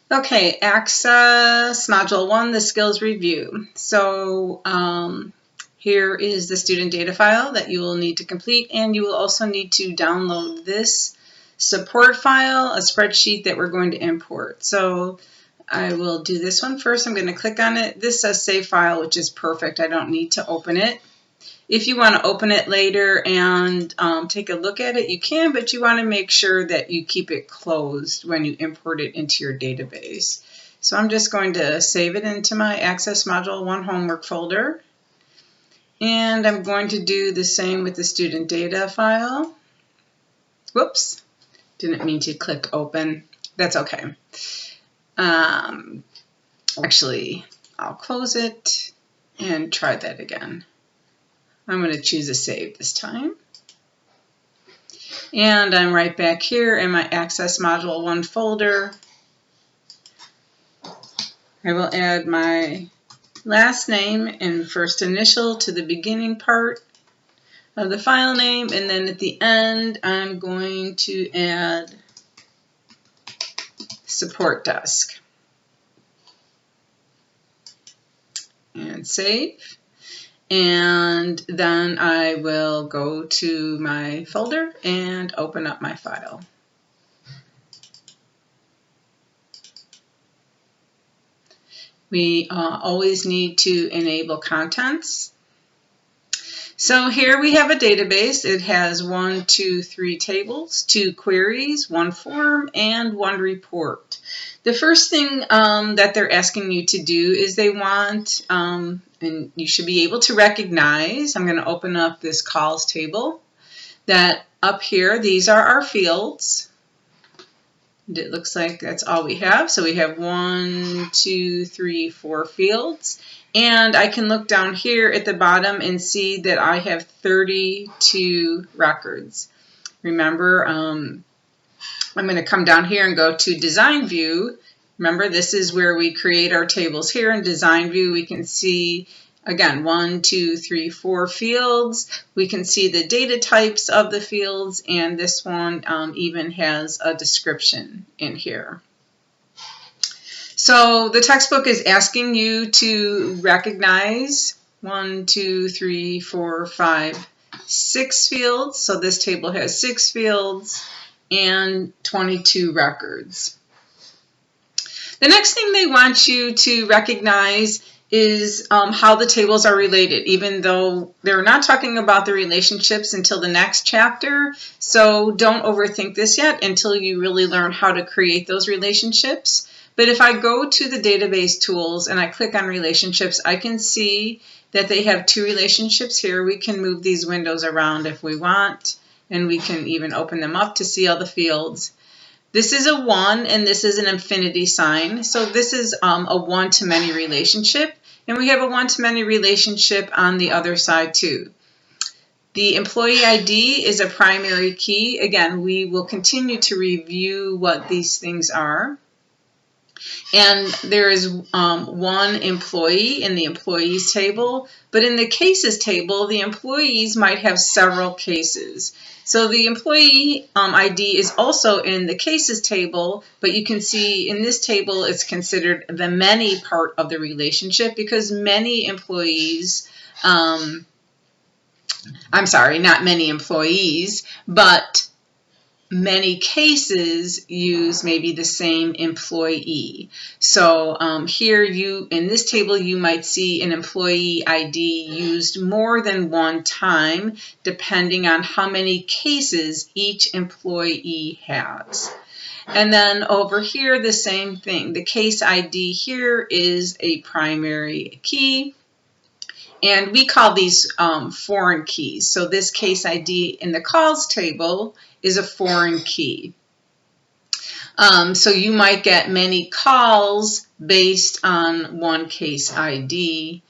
Okay, Access Module 1, the skills review. So here is the student data file that you will need to complete, and you will also need to download this support file, a spreadsheet that we're going to import. So I will do this one first. I'm going to click on it. This says save file, which is perfect. I don't need to open it. If you want to open it later and take a look at it, you can, but you want to make sure that you keep it closed when you import it into your database. So I'm just going to save it into my Access Module 1 homework folder. And I'm going to do the same with the student data file. Whoops, didn't mean to click open. That's okay. Actually, I'll close it and try that again. I'm going to choose a save this time. And I'm right back here in my Access Module 1 folder. I will add my last name and first initial to the beginning part of the file name, and then at the end I'm going to add support desk. And save. And then I will go to my folder and open up my file. We always need to enable contents. So here we have a database. It has 1, 2, 3 tables, 2 queries, 1 form, and 1 report. The first thing that they're asking you to do is they want, and you should be able to recognize, I'm going to open up this calls table, that up here, these are our fields. And it looks like that's all we have. So we have 1, 2, 3, 4 fields. And I can look down here at the bottom and see that I have 32 records. Remember, I'm going to come down here and go to Design View. Remember, this is where we create our tables. Here in Design View, we can see, again, 1, 2, 3, 4 fields. We can see the data types of the fields, and this one even has a description in here. So the textbook is asking you to recognize 1, 2, 3, 4, 5, 6 fields. So this table has 6 fields and 22 records. The next thing they want you to recognize is how the tables are related, even though they're not talking about the relationships until the next chapter. So don't overthink this yet until you really learn how to create those relationships. But if I go to the database tools and I click on relationships, I can see that they have 2 relationships here. We can move these windows around if we want, and we can even open them up to see all the fields. This is a 1 and this is an infinity sign. So this is a one-to-many relationship, and we have a one-to-many relationship on the other side too. The employee ID is a primary key. Again, we will continue to review what these things are. And there is 1 employee in the employees table, but in the cases table, the employees might have several cases. So the employee ID is also in the cases table, but you can see in this table it's considered the many part of the relationship because many employees, I'm sorry, not many employees, but many cases use maybe the same employee. So here in this table you might see an employee ID used more than 1 time depending on how many cases each employee has. And then over here the same thing. The case ID here is a primary key. And we call these foreign keys. So this case ID in the calls table is a foreign key. So you might get many calls based on 1 case ID.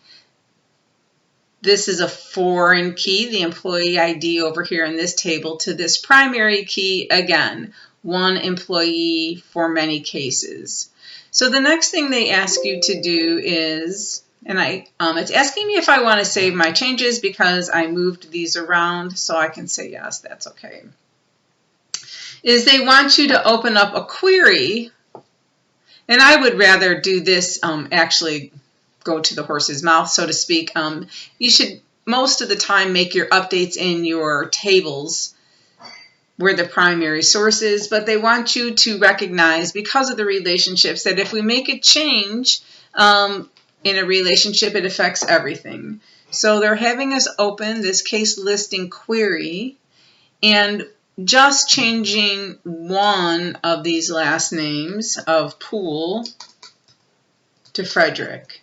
This is a foreign key, the employee ID over here in this table, to this primary key, again, 1 employee for many cases. So the next thing they ask you to do is, and it's asking me if I want to save my changes because I moved these around, so I can say yes, that's okay. Is they want you to open up a query And I would rather do this actually go to the horse's mouth, so to speak. You should most of the time make your updates in your tables where the primary source is, but they want you to recognize, because of the relationships, that if we make a change in a relationship, it affects everything. So they're having us open this case listing query and just changing one of these last names of Poole to Frederick.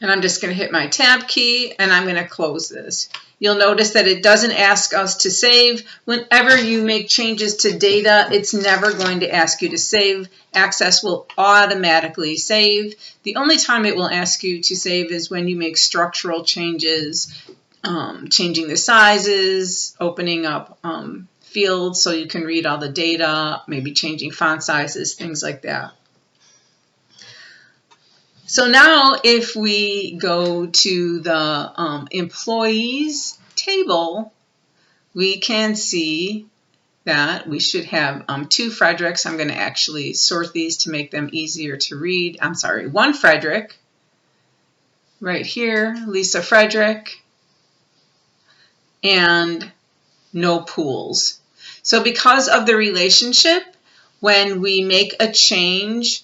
And I'm just going to hit my tab key and I'm going to close this. You'll notice that it doesn't ask us to save. Whenever you make changes to data, it's never going to ask you to save. Access will automatically save. The only time it will ask you to save is when you make structural changes, changing the sizes, opening up fields so you can read all the data, maybe changing font sizes, things like that. So now if we go to the employees table, we can see that we should have 2 Fredericks. I'm going to actually sort these to make them easier to read. I'm sorry, 1 Frederick. Right here, Lisa Frederick. And no Pools. So because of the relationship, when we make a change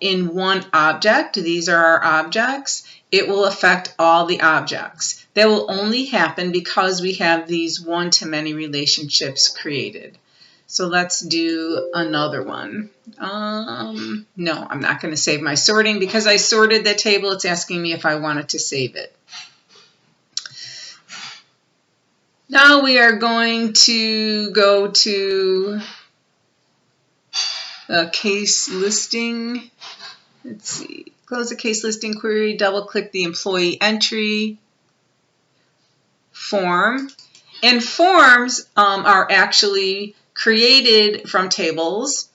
in one object, these are our objects, it will affect all the objects. That will only happen because we have these one-to-many relationships created. So let's do another one. No, I'm not going to save my sorting because I sorted the table. It's asking me if I wanted to save it. Now we are going to go to a case listing. Let's see, close the case listing query, double click the employee entry form. And forms are actually created from tables,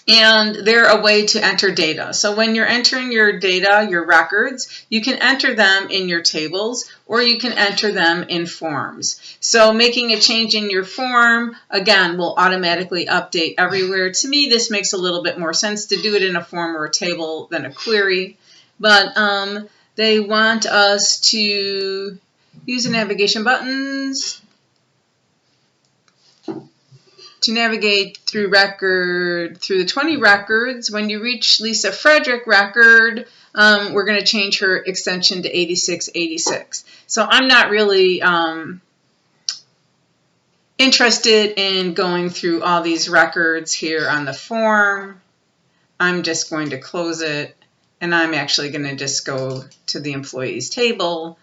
and they're a way to enter data. So when you're entering your data, your records, you can enter them in your tables or you can enter them in forms. So making a change in your form, again, will automatically update everywhere. To me, this makes a little bit more sense to do it in a form or a table than a query. But they want us to use the navigation buttons to navigate through the 20 records. When you reach Lisa Frederick record, we're going to change her extension to 8686. So I'm not really interested in going through all these records here on the form. I'm just going to close it, and I'm actually going to just go to the employees table.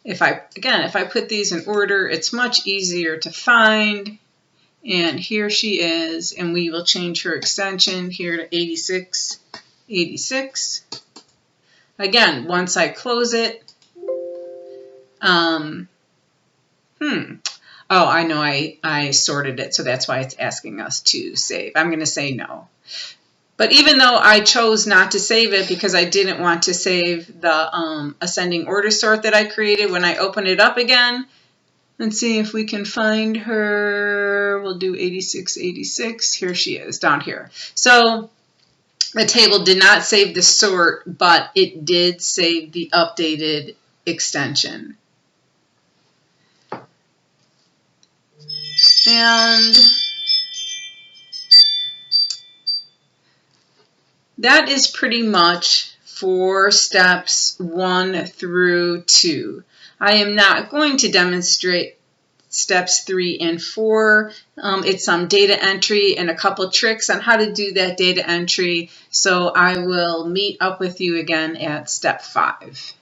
If I put these in order, it's much easier to find. And here she is, and we will change her extension here to 8686. Again, once I close it, oh, I know I sorted it, so that's why it's asking us to save. I'm going to say no. But even though I chose not to save it because I didn't want to save the ascending order sort that I created, when I open it up again, let's see if we can find her. We'll do 8686. Here she is, down here. So the table did not save the sort, but it did save the updated extension. And that is pretty much for steps 1 through 2. I am not going to demonstrate steps 3 and 4. It's some data entry and a couple tricks on how to do that data entry. So I will meet up with you again at step 5.